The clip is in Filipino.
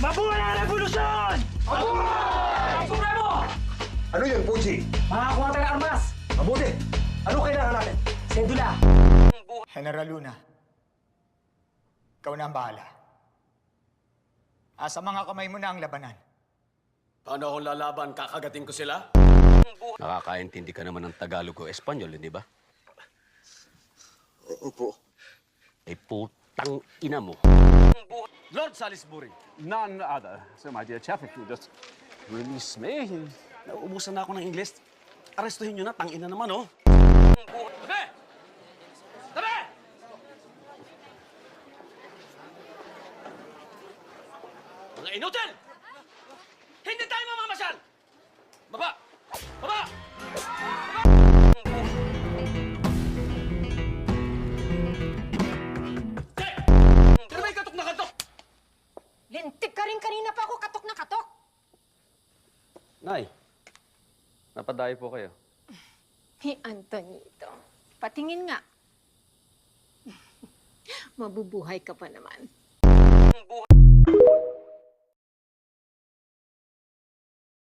Mabuhay ang revolusyon! Mabuhay! Ang Supremo! Ano yun, Pucci? Makakuha tayo ng armas! Mabuti! Ano kailangan natin? Sedula! General Luna, ikaw na ang bahala. Sa mga kamay mo na ang labanan. Paano akong lalaban? Kakagating ko sila? Nakakaintindi ka naman ng Tagalog o Espanyol, hindi ba? Opo. Eh, putang ina mo. Lord Salisbury, None other. So, my dear chap, if you just release me. nauubusan na ako ng Ingles. Arestuhin nyo na, tangina naman, oh. Tabi! Tabi! Mga inutil! Hindi tayo mamamasyal! Baba! Baba! Sino ba yung katok na katok? Lintik ka rin kanina pa ako katok na katok. Nay, napadayo po kayo. Hey, Antonito, patingin nga. Mabubuhay ka pa naman.